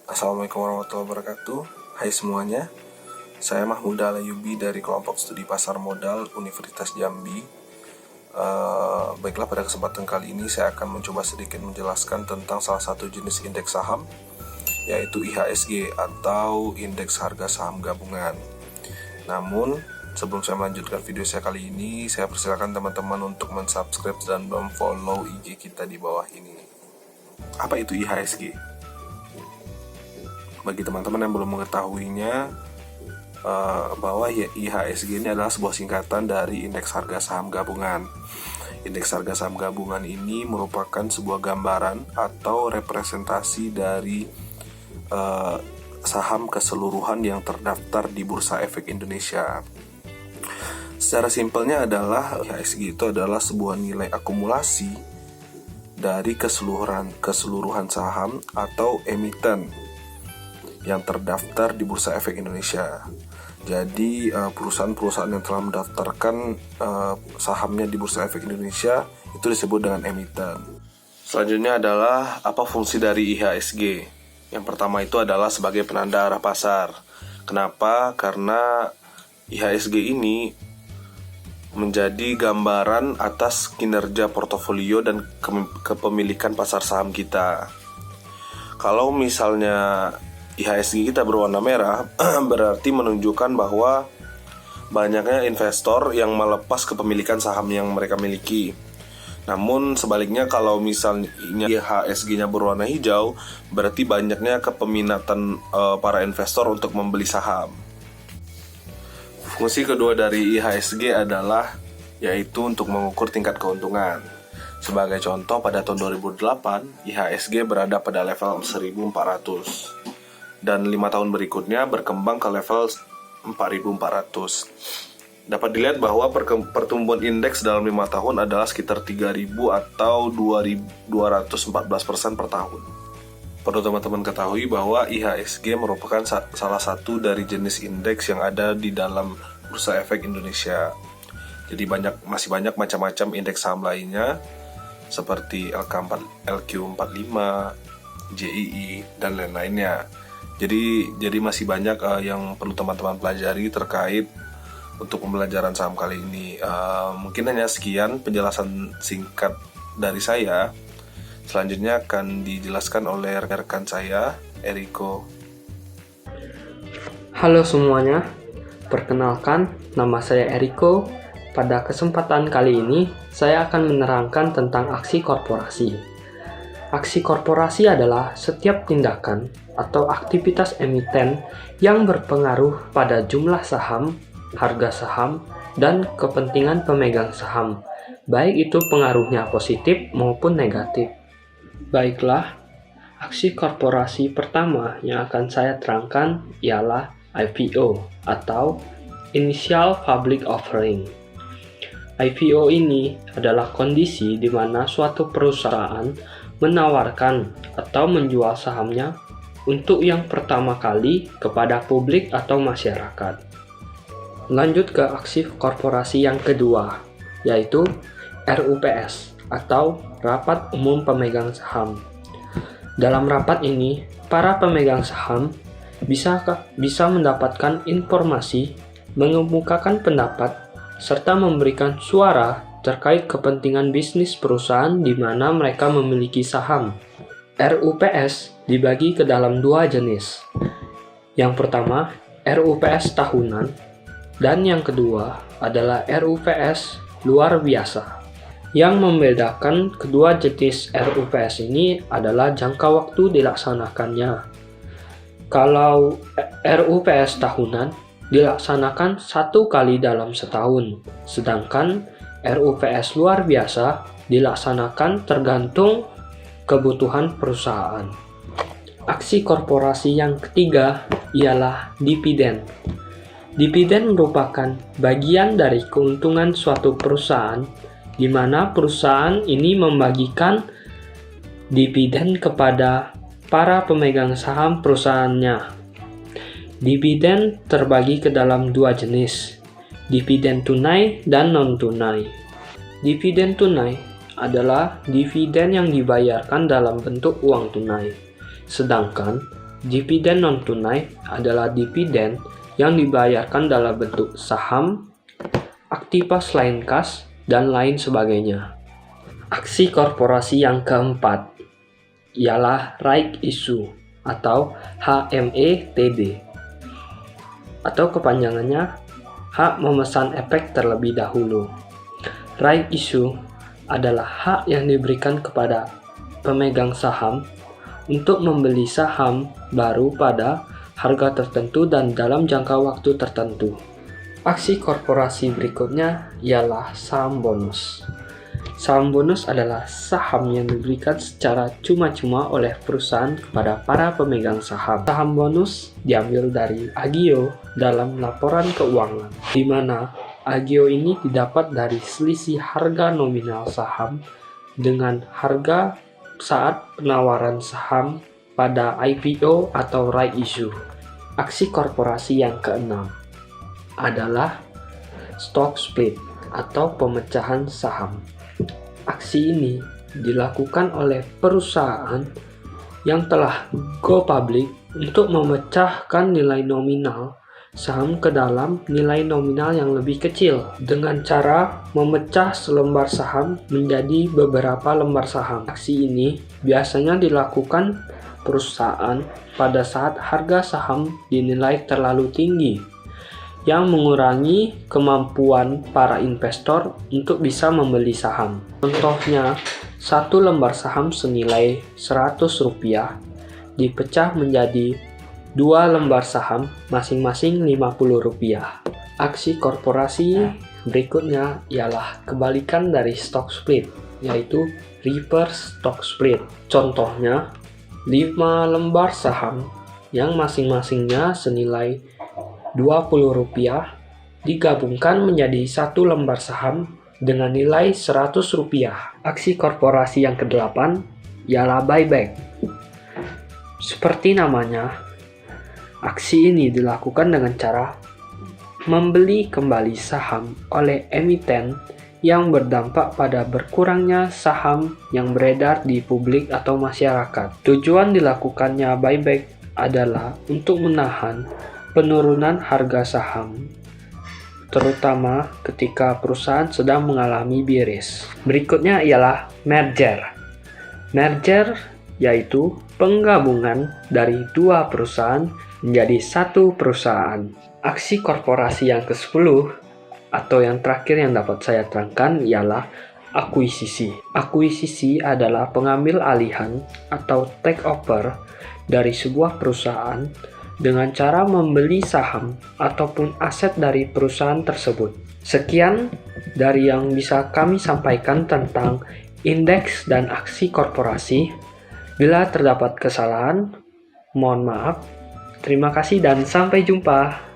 Assalamualaikum warahmatullahi wabarakatuh. Hai semuanya, saya Mahmud Alayubi dari kelompok studi pasar modal Universitas Jambi. Baiklah, pada kesempatan kali ini saya akan mencoba sedikit menjelaskan tentang salah satu jenis indeks saham, yaitu IHSG atau Indeks Harga Saham Gabungan. Namun, sebelum saya melanjutkan video saya kali ini, saya persilakan teman-teman untuk mensubscribe dan memfollow IG kita di bawah ini. Apa itu IHSG? Bagi teman-teman yang belum mengetahuinya, bahwa IHSG ini adalah sebuah singkatan dari Indeks Harga Saham Gabungan. Indeks Harga Saham Gabungan ini merupakan sebuah gambaran atau representasi dari saham keseluruhan yang terdaftar di Bursa Efek Indonesia. Secara simpelnya adalah IHSG itu adalah sebuah nilai akumulasi dari keseluruhan saham atau emiten yang terdaftar di Bursa Efek Indonesia. Jadi perusahaan-perusahaan yang telah mendaftarkan sahamnya di Bursa Efek Indonesia itu disebut dengan emiten. Selanjutnya adalah apa fungsi dari IHSG. Yang pertama itu adalah sebagai penanda arah pasar. Kenapa? Karena IHSG ini menjadi gambaran atas kinerja portofolio dan kepemilikan pasar saham kita. Kalau misalnya IHSG kita berwarna merah, berarti menunjukkan bahwa banyaknya investor yang melepas kepemilikan saham yang mereka miliki. Namun sebaliknya, kalau misalnya IHSG-nya berwarna hijau, berarti banyaknya kepeminatan para investor untuk membeli saham. Fungsi kedua dari IHSG adalah yaitu untuk mengukur tingkat keuntungan. Sebagai contoh, pada tahun 2008, IHSG berada pada level 1400. Dan 5 tahun berikutnya berkembang ke level 4.400. Dapat dilihat bahwa pertumbuhan indeks dalam 5 tahun adalah sekitar 3.000 atau 214% per tahun. Perlu teman-teman ketahui bahwa IHSG merupakan salah satu dari jenis indeks yang ada di dalam Bursa Efek Indonesia. Jadi masih banyak macam-macam indeks saham lainnya seperti LQ45, JII, dan lain-lainnya. Jadi masih banyak yang perlu teman-teman pelajari terkait untuk pembelajaran saham kali ini. Mungkin hanya sekian penjelasan singkat dari saya. Selanjutnya akan dijelaskan oleh rekan saya, Eriko. Halo semuanya, perkenalkan nama saya Eriko. Pada kesempatan kali ini, saya akan menerangkan tentang aksi korporasi. Aksi korporasi adalah setiap tindakan atau aktivitas emiten yang berpengaruh pada jumlah saham, harga saham, dan kepentingan pemegang saham, baik itu pengaruhnya positif maupun negatif. Baiklah, aksi korporasi pertama yang akan saya terangkan ialah IPO atau Initial Public Offering. IPO ini adalah kondisi di mana suatu perusahaan menawarkan atau menjual sahamnya untuk yang pertama kali kepada publik atau masyarakat. Lanjut ke aksi korporasi yang kedua, yaitu RUPS atau Rapat Umum Pemegang Saham. Dalam rapat ini, para pemegang saham bisa mendapatkan informasi, mengemukakan pendapat, serta memberikan suara terkait kepentingan bisnis perusahaan di mana mereka memiliki saham. RUPS dibagi ke dalam dua jenis. Yang pertama, RUPS tahunan, dan yang kedua adalah RUPS luar biasa. Yang membedakan kedua jenis RUPS ini adalah jangka waktu dilaksanakannya. Kalau RUPS tahunan dilaksanakan 1 kali dalam setahun, sedangkan RUPS luar biasa dilaksanakan tergantung kebutuhan perusahaan. Aksi korporasi yang ketiga ialah dividen. Dividen merupakan bagian dari keuntungan suatu perusahaan di mana perusahaan ini membagikan dividen kepada para pemegang saham perusahaannya. Dividen terbagi ke dalam dua jenis, dividen tunai dan non-tunai. Dividen tunai adalah dividen yang dibayarkan dalam bentuk uang tunai, sedangkan Dividen non-tunai adalah dividen yang dibayarkan dalam bentuk saham, aktivitas lain kas, dan lain sebagainya. Aksi korporasi yang keempat ialah right issue atau HMETD, atau kepanjangannya hak memesan efek terlebih dahulu. Right issue adalah hak yang diberikan kepada pemegang saham untuk membeli saham baru pada harga tertentu dan dalam jangka waktu tertentu. Aksi korporasi berikutnya ialah saham bonus. Saham bonus adalah saham yang diberikan secara cuma-cuma oleh perusahaan kepada para pemegang saham. Saham bonus diambil dari agio dalam laporan keuangan, di mana agio ini didapat dari selisih harga nominal saham dengan harga saat penawaran saham pada IPO atau right issue. Aksi korporasi yang keenam adalah stock split atau pemecahan saham. Aksi ini dilakukan oleh perusahaan yang telah go public untuk memecahkan nilai nominal saham ke dalam nilai nominal yang lebih kecil dengan cara memecah selembar saham menjadi beberapa lembar saham. Aksi ini biasanya dilakukan perusahaan pada saat harga saham dinilai terlalu tinggi, yang mengurangi kemampuan para investor untuk bisa membeli saham. Contohnya, satu lembar saham senilai Rp100 dipecah menjadi 2 lembar saham masing-masing Rp50. Aksi korporasi berikutnya ialah kebalikan dari stock split, yaitu reverse stock split. Contohnya, 5 lembar saham yang masing-masingnya senilai Rp20 digabungkan menjadi 1 lembar saham dengan nilai Rp100. Aksi korporasi yang ke-8 ialah buyback. Seperti namanya, aksi ini dilakukan dengan cara membeli kembali saham oleh emiten yang berdampak pada berkurangnya saham yang beredar di publik atau masyarakat. Tujuan dilakukannya buyback adalah untuk menahan penurunan harga saham, terutama ketika perusahaan sedang mengalami bearish. Berikutnya ialah merger. Merger yaitu penggabungan dari 2 perusahaan menjadi 1 perusahaan. Aksi korporasi yang ke-10 atau yang terakhir yang dapat saya terangkan ialah akuisisi. Akuisisi adalah pengambil alihan atau take over dari sebuah perusahaan dengan cara membeli saham ataupun aset dari perusahaan tersebut. Sekian dari yang bisa kami sampaikan tentang indeks dan aksi korporasi. Bila terdapat kesalahan, mohon maaf. Terima kasih dan sampai jumpa.